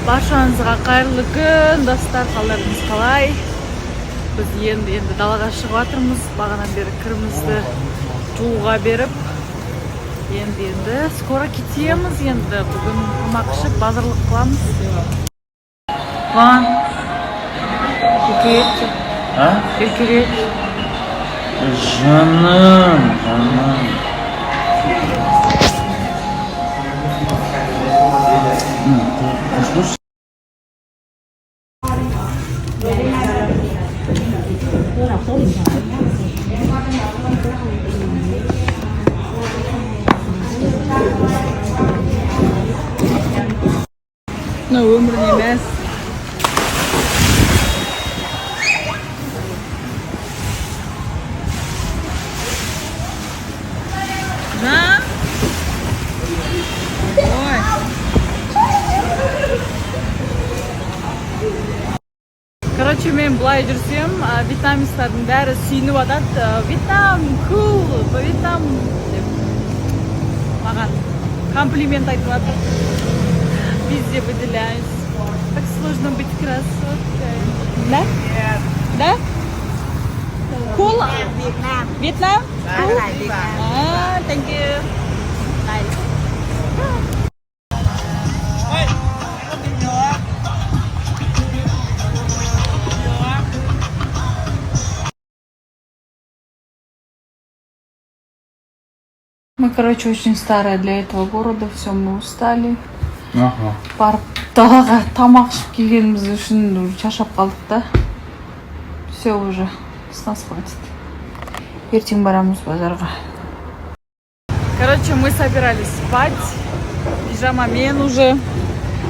Баршаңызға қайырлы күн, достар, қалдарыңыз қалай? Біз енді далаға шығып жатырмыз. Бағанан бері кірімізді жууға беріп, енді скоро кетеміз. Енді бүгін тамақ ішіп базарлық қыламыз. Ван, еркелет. А? Еркелет. Жаным. Ну, өмірін емес. Да? Ой. Короче, мен былай жүрсем, вьетнамецтердің бәрі сүйініп атады. Вьетнам, cool, Вьетнам деп маған комплимент айтып атыр. Везде выделяюсь. Так сложно быть красоткой. Да? Нет. Да? Cool? Вьетнам. Вьетнам? Cool? Вьетнам. Thank you. Nice. Мы, короче, очень старые для этого города. Все, мы устали. Ага. Барып далаға тамақ ішіп келгеніміз үшін шаршап қалдық та. Все уже, с нас хватит. Ертең барамыз базарға. Короче, мы собирались спать. Пижамамен уже.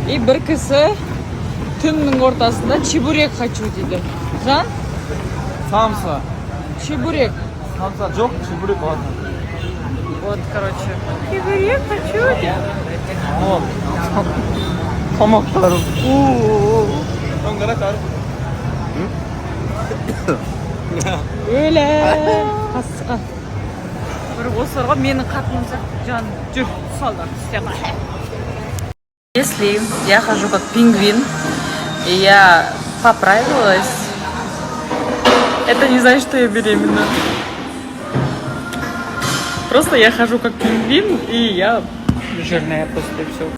И бір кісі түннің ортасында чебурек хочу дейді. Жан? Самса. Чебурек. Самса жоқ, чебурек бар. Вот, короче. Чебурек хочу дейді. Вот. Тамақтарым. Өлі. Қасқа. Бір осырға менің қатыным сияқты. Жан, жүр, салдар, істе қай. Если я хожу как пингвин, и я поправилась, это не значит, что я беременна. Просто я хожу как пингвин, и я жирная просто, и все.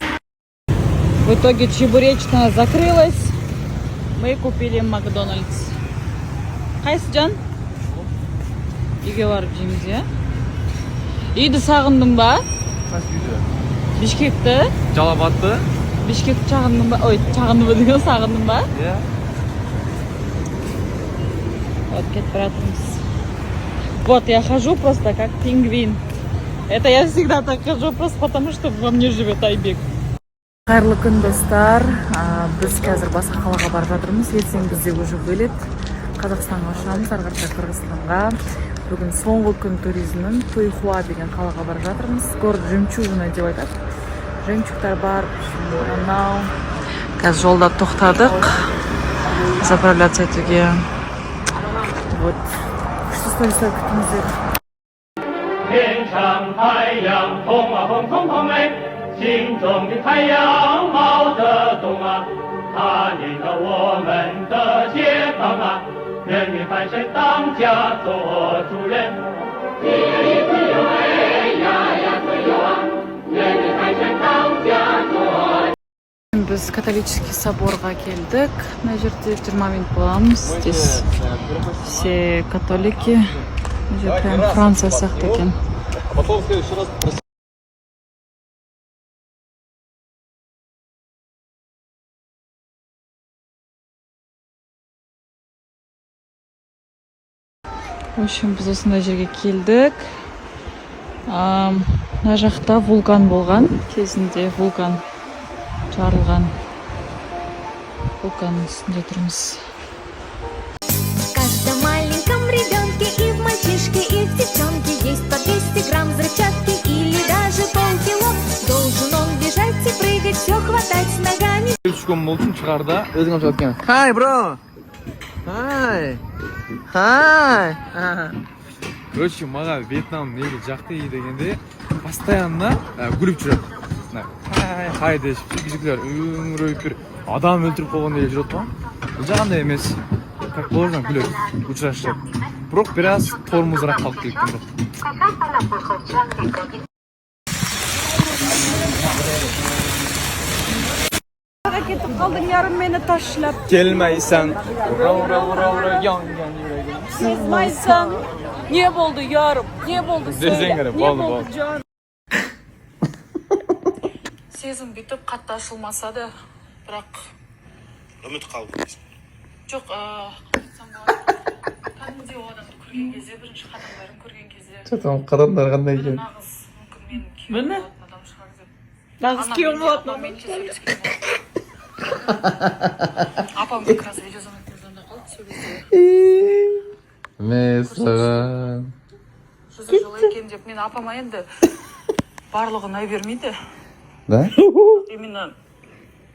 В итоге чебуречная закрылась. Мы купили Макдональдс. Қайсы жан? Үйге барып жейміз, иә? Үйді сағындың ба? Бишкекті? Жалабатты? Бишкекті сағындың ба? Ой, сағындың ба деген сағындың ба? Иә. Вот, кетіп баратырмыз. Вот, я хожу просто как пингвин. Это я всегда так хожу, просто потому что во мне живет Айбек. Қайырлы күн, достар. Біз қазір басқа қалаға барып жатырмыз. Ертең бізде уже вылет. Қазақстанға ұшамыз, ары қарата Қырғызстанға. Бүгін соңғы күн туризмнің Туйхуа деген қалаға барып жатырмыз. Город жемчужина деп айтады. Жемчугтар бар. Анау. Қазір жолда тоқтадық. Заправляться етуге. Вот. Күшті сторислар күтіңіздер. 天上太阳通啊通通通哎，心中的太阳冒着动啊，它领着我们的解放啊，人民翻身当家做主人。自由哎呀呀自由啊，人民翻身当家做。Біз католический соборға келдік. Мына жерде 20 минут боламыз. Здесь все католики. Уже прям Франция сияқты екен. Потом в следующий раз. В общем, біз осындай жерге келдік. Мына жақта вулкан болған. Кезінде вулкан жарылған. Вулканның үстінде тұрмыз. В каждом маленьком ребенке и в мальчишке, и в девчонке есть по 200 грамм взрывчатки или даже полкило. Должен он бежать и прыгать, все хватать ногами. Түшкөн болчун чыгарда. Өзүң алып жаткан. Hi bro. Hi. Hi. Короче, мага Вьетнам неге жакты дегенде постоянно күлүп жүрөт. хай дешип кичикелер үңүрөйүп бир адам өлтүрүп койгондой эле жүрөт го. Бул жагандай эмес. Как положено күлөт, учурашып. Бирок бир аз тормозураак калып кеткен бирок. Ketip kaldın yarın beni taşlap. Gelmeysen. Uğra yan yüreğim. Sızmaysan. Niye oldu yarım? Niye oldu söyle. Desene, Niye oldu, oldu oldu. canım? Сезім бүйтіп қатты ашылмаса да, бірақ үміт қалды. жоқ, айтсам болады. Кәдімгідей ол адамды көрген кезде, бірінші қадамдарын көрген кезде, Çatam kadınlar qanday ekan? нағыз мүмкін мен күйеуім болатын адам шығар деп. Нағыз күйеуім болатын адам. Апам как раз видеозвонокпен звондап қалды, сөйлесті. Месаған. Жүзі жылы екен деп, мен апама енді барлығы ұнай бермейді. Да? Именно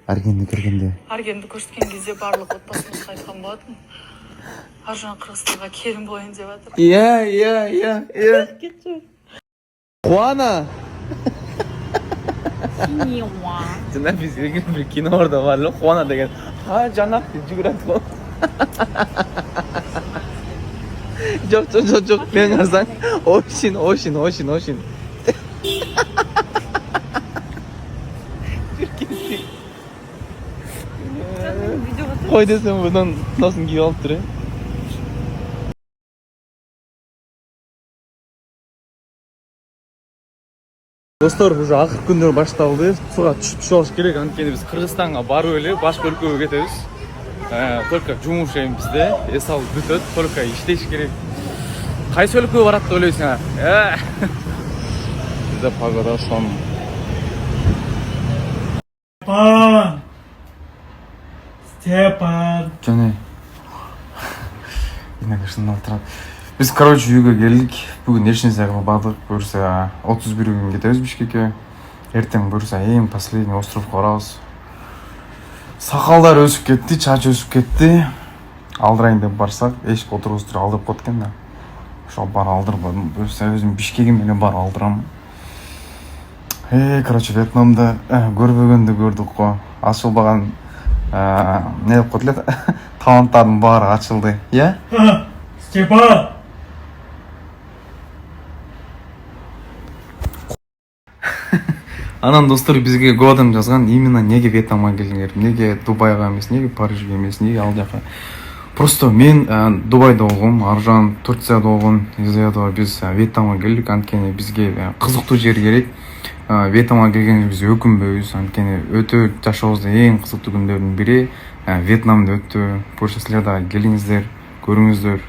Аргенді кіргенде. Аргенді көрсеткен кезде барлық отбасымызға айтқан болатын. Аржан Қырғызстанға келін болайын деп жатыр. Иә. Қуана. Жана біз бір кино орда бар ло, Қуана деген. Жанақ деп жүгіреді ғой. Жоқ. Мен қарасаң, Ошин. Қой десем, бұдан тасын киіп алып тұр. Достар, уже ақыр күндер башталды. Суға түшіп шығыш керек. Анткені біз Қырғызстанға барып эле, башка өлкөгө кетебиз. Только жумуш эми бизде, эс алып бүтөт, только иштеш керек. Кайсы өлкөгө барат деп ойлойсуң? Бизде погода сон. Степан. Жане. Инагашын алтырат. Biz короче үйгө келдик. Бүгүн Ешнесаяга бардык. Буюрса 31 күн кетебиз Бишкекке. Эртең буюрса эң последний островго барабыз. Сакалдар өсүп кетти, чач өсүп кетти. Алдырайын деп барсак, эшик отургузуп алдырып коет экен да. Ошо бар алдырбадым. Буюрса өзүм Бишкеге менен бар алдырам. Короче, Вьетнамда көрбөгөндү көрдүк го. Ачылбаган не деп коет эле? Таланттардын баары ачылды. Иә? Степан. Анан достор бизге Годам жазган, именно неге Вьетнамга келдиңер, неге Дубайга эмес, неге Парижге эмес, неге ал жака. Просто мен Дубайда болгом, Аржан Турцияда болгон, Израилда биз Вьетнамга келдик, анткени бизге кызыктуу жер керек. Вьетнамга келгенде биз өкүнбөйбүз, анткени өтө жашообузда эң кызыктуу күндөрдүн бири Вьетнамда өттү. Буюрса силер да келиңиздер, көрүңүздөр.